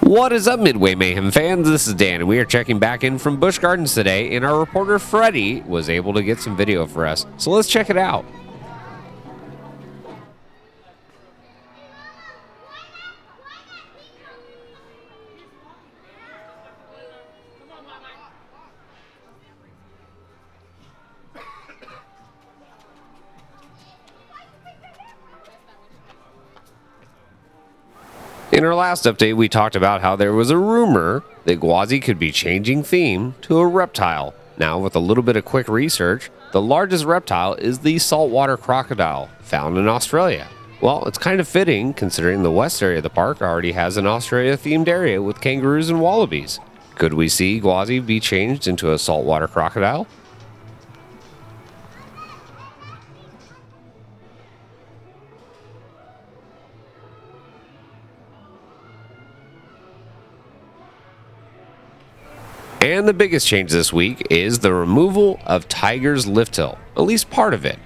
What is up, Midway Mayhem fans? This is Dan, and we are checking back in from Busch Gardens today, and our reporter Freddy was able to get some video for us. So let's check it out. In our last update, we talked about how there was a rumor that Gwazi could be changing theme to a reptile. Now, with a little bit of quick research, the largest reptile is the saltwater crocodile, found in Australia. Well, it's kind of fitting considering the west area of the park already has an Australia-themed area with kangaroos and wallabies. Could we see Gwazi be changed into a saltwater crocodile? And the biggest change this week is the removal of Tiger's lift hill, at least part of it.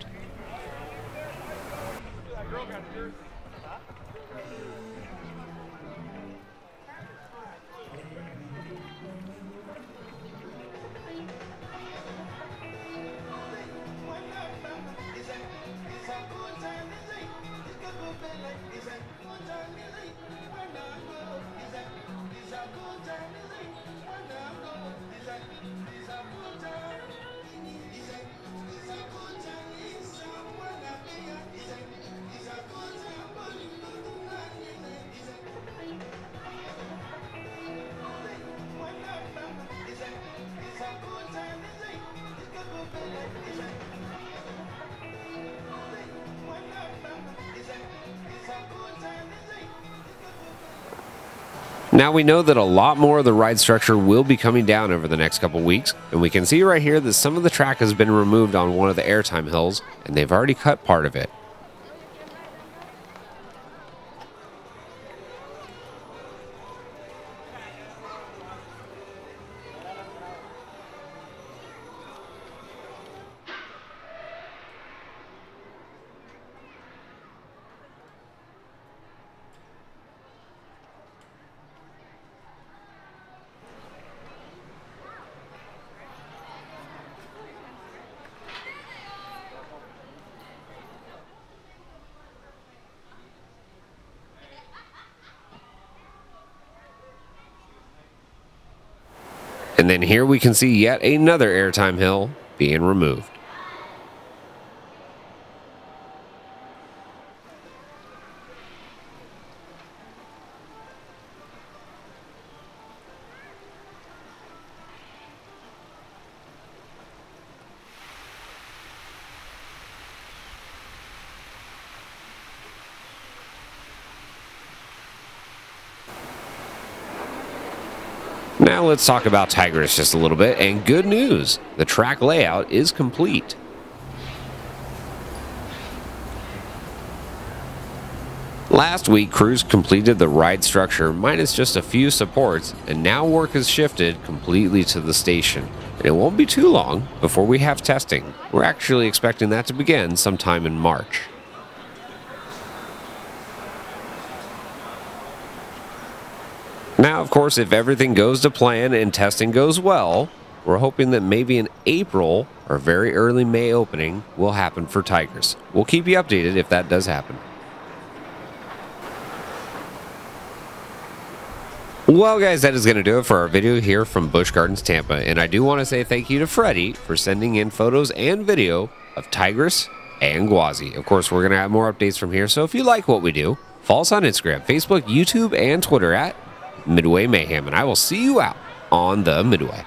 Now we know that a lot more of the ride structure will be coming down over the next couple weeks, and we can see right here that some of the track has been removed on one of the airtime hills, and they've already cut part of it. And then here we can see yet another airtime hill being removed. Now let's talk about Tigris just a little bit, and good news, the track layout is complete. Last week, crews completed the ride structure minus just a few supports, and now work has shifted completely to the station. And it won't be too long before we have testing. We're actually expecting that to begin sometime in March. Now, of course, if everything goes to plan and testing goes well, we're hoping that maybe in April or very early May opening will happen for Tigris. We'll keep you updated if that does happen. Well, guys, that is going to do it for our video here from Busch Gardens Tampa. And I do want to say thank you to Freddy for sending in photos and video of Tigris and Gwazi. Of course, we're going to have more updates from here. So if you like what we do, follow us on Instagram, Facebook, YouTube, and Twitter at Midway Mayhem, and I will see you out on the Midway.